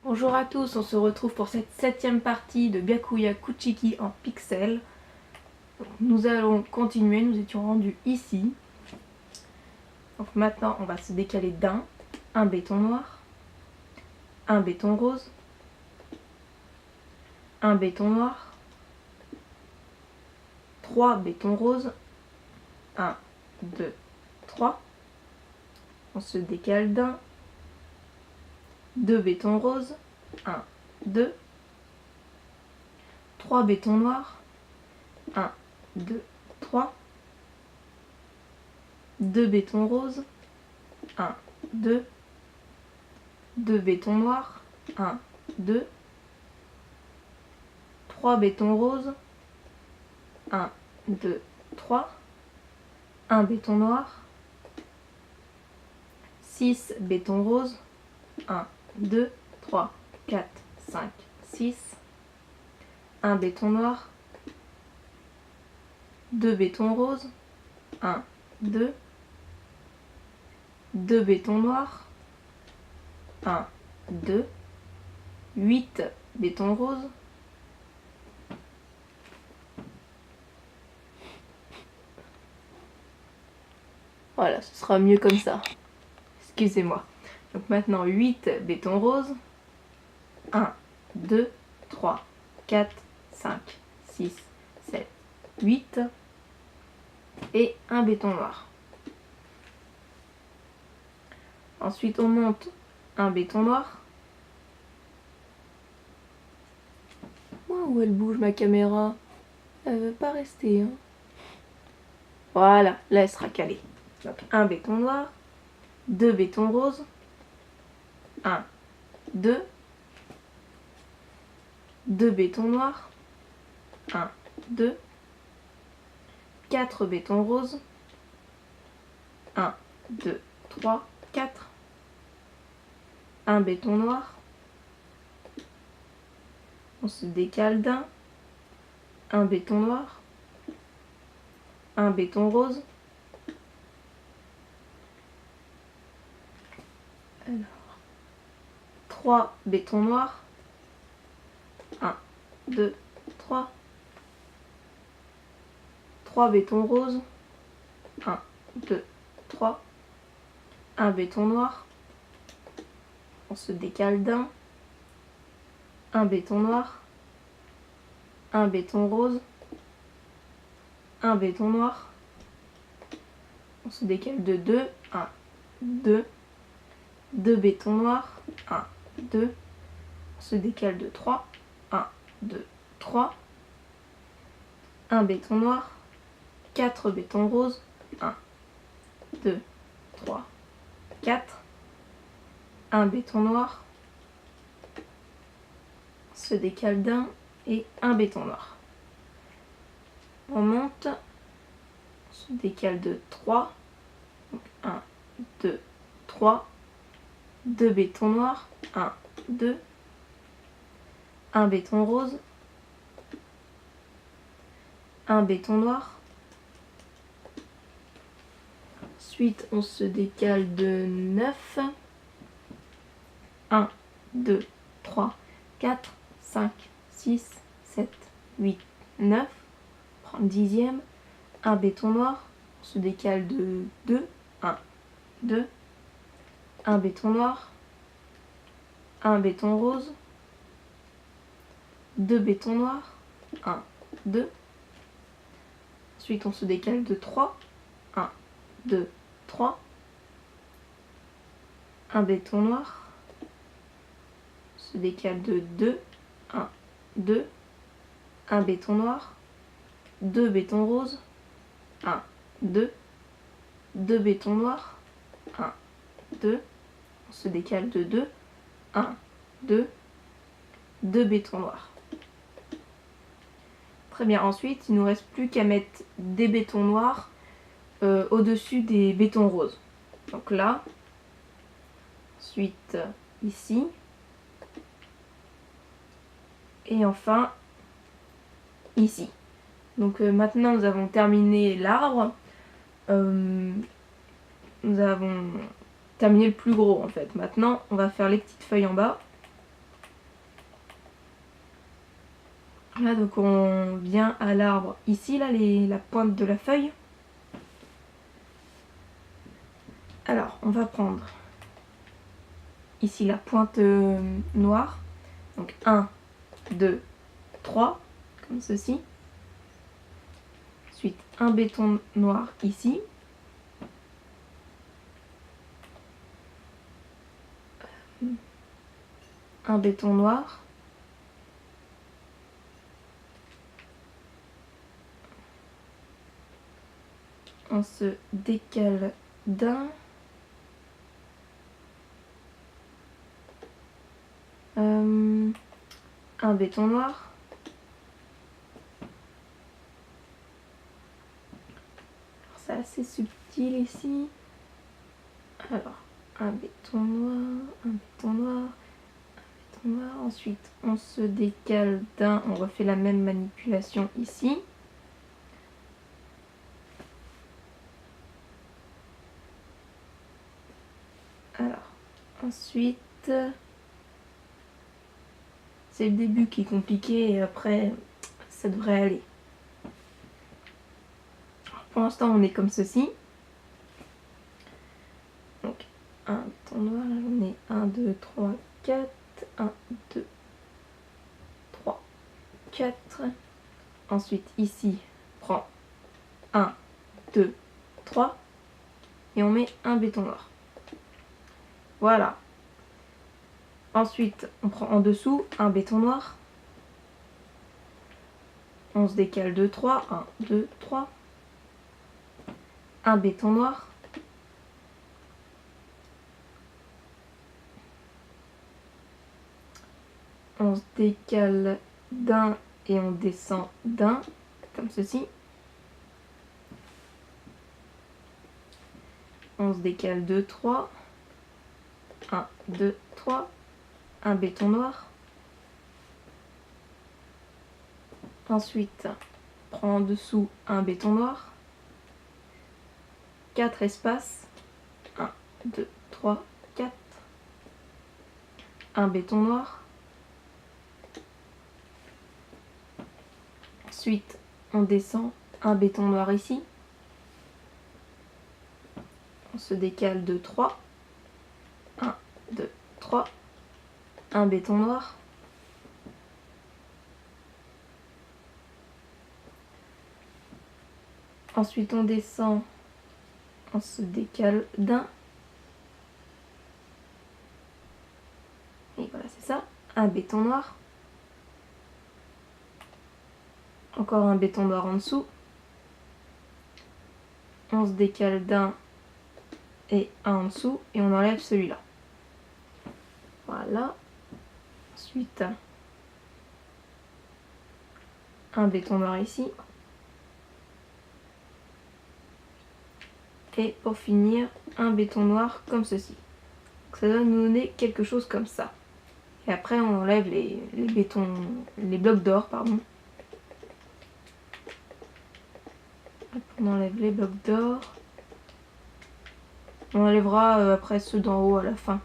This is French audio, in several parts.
Bonjour à tous, on se retrouve pour cette 7e partie de Byakuya Kuchiki en pixels. Nous allons continuer, nous étions rendus ici. Donc maintenant on va se décaler un béton noir, un béton rose, un béton noir, 3 bétons roses, 1, 2, 3. On se décale deux bétons roses, 1, 2, 3 bétons noirs, 1, 2, 3, 2 bétons roses, 1, 2, 2 bétons noirs, 1, 2, 3 bétons roses, 1, 2, 3, 1 béton noir, 6 bétons roses, 1, 2, 3, 4, 5, 6, 1 béton noir, 2 bétons roses, 1, 2, 2 bétons noirs, 1, 2, 8 bétons roses, voilà, ce sera mieux comme ça. Excusez-moi. Donc maintenant 8 bétons roses. 1, 2, 3, 4, 5, 6, 7, 8. Et un béton noir. Ensuite on monte un béton noir. Où elle bouge ma caméra? Elle veut pas rester. Hein. Voilà, là elle sera calée. Donc un béton noir. 2 bétons roses, 1, 2, 2 bétons noirs, 1, 2, 4 bétons roses, 1, 2, 3, 4, 1 béton noir, on se décale un béton noir, un béton rose, alors 3 bétons noirs, 1, 2, 3, 3 bétons roses, 1, 2, 3, 1 béton noir, on se décale un béton noir, un béton rose, un béton noir, on se décale de 2, 1, 2, 2 bétons noirs, 1, 2, on se décale de 3, 1, 2, 3, 1 béton noir, 4 bétons roses, 1, 2, 3, 4, 1 béton noir, on se décale et un béton noir. On monte, on se décale de 3, donc 1, 2, 3, 2 bétons noirs, 1, 2, 1 béton rose, 1 béton noir. Ensuite, on se décale de 9, 1, 2, 3, 4, 5, 6, 7, 8, 9. On prend le dixième, un béton noir, on se décale de 2, 1, 2, un béton noir, un béton rose, 2 bétons noirs, 1, 2. Ensuite on se décale de 3, 1, 2, 3, un béton noir, on se décale de 2, 1, 2, un béton noir, 2 bétons roses, 1, 2, 2 bétons noirs, 1, 2, on se décale de 2, 1, 2, 2 bétons noirs. Très bien, ensuite il ne nous reste plus qu'à mettre des bétons noirs au-dessus des bétons roses. Donc là, ensuite ici, et enfin ici. Donc maintenant nous avons terminé l'arbre. Nous avons terminé le plus gros en fait. Maintenant on va faire les petites feuilles en bas. Là, donc on vient à l'arbre ici, là, la pointe de la feuille. Alors, on va prendre ici la pointe noire. Donc 1, 2, 3, comme ceci. Ensuite, un béton noir ici. Un béton noir. On se décale d'un. Un béton noir. C'est assez subtil ici. Alors, un béton noir, un béton noir, un béton noir. Ensuite, on se décale d'un. On refait la même manipulation ici. Alors, ensuite, c'est le début qui est compliqué et après, ça devrait aller. Alors, pour l'instant, on est comme ceci. Donc, un béton noir, là j'en ai 1, 2, 3, 4. 1, 2, 3, 4. Ensuite, ici, on prend 1, 2, 3. Et on met un béton noir. Voilà. Ensuite, on prend en dessous un béton noir. On se décale 2, 3. 1, 2, 3. Un béton noir. On se décale d'un et on descend d'un, comme ceci. On se décale 2, 3. 1, 2, 3. Un béton noir. Ensuite, on prend en dessous un béton noir. 4 espaces. 1, 2, 3, 4. Un béton noir. Ensuite, on descend un béton noir ici. On se décale de 3. 1, 2, 3. Un béton noir. Ensuite, on descend. On se décale d'un. Et voilà, c'est ça. Un béton noir. Encore un béton noir en dessous. On se décale d'un et un en dessous. Et on enlève celui-là. Voilà. Ensuite, un béton noir ici. Et pour finir, un béton noir comme ceci. Donc ça doit nous donner quelque chose comme ça. Et après, on enlève les blocs d'or, pardon. On enlève les blocs d'or. On enlèvera après ceux d'en haut à la fin.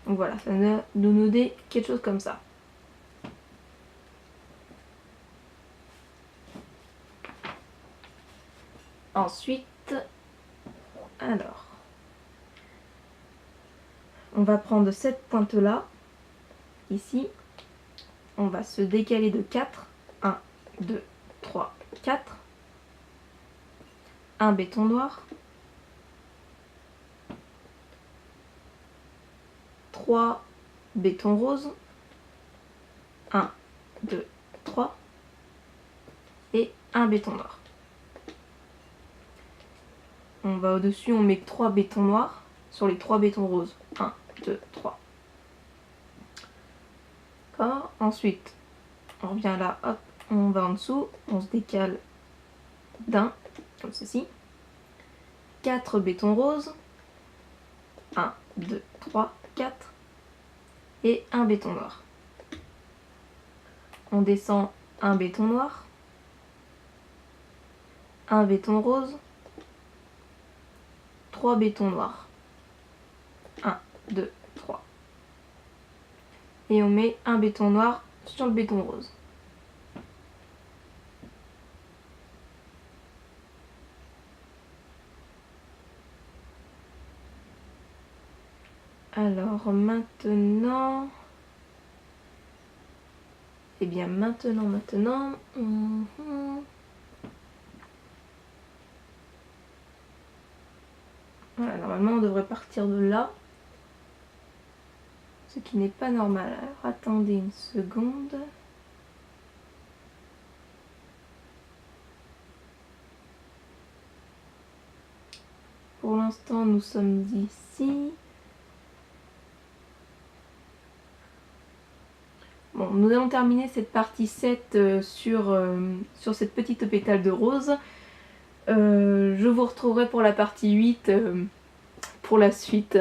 Donc voilà, ça doit nous donner quelque chose comme ça. Ensuite, alors, on va prendre cette pointe-là, ici. On va se décaler de 4. 1, 2, 3, 4. Un béton noir. 3 bétons roses. 1, 2, 3. Et un béton noir. On va au-dessus, on met 3 bétons noirs sur les 3 bétons roses. 1, 2, 3. D'accord. Ensuite, on revient là, hop, on va en dessous, on se décale d'un, comme ceci. 4 bétons roses. 1, 2, 3, 4. Et un béton noir. On descend un béton noir. Un béton rose. 3 bétons noirs. 1, 2, 3. Et on met un béton noir sur le béton rose. Alors maintenant... Eh bien maintenant... Voilà, normalement on devrait partir de là. Ce qui n'est pas normal. Alors attendez une seconde. Pour l'instant nous sommes ici. Bon, nous allons terminer cette partie 7 sur cette petite pétale de rose. Je vous retrouverai pour la partie 8 pour la suite.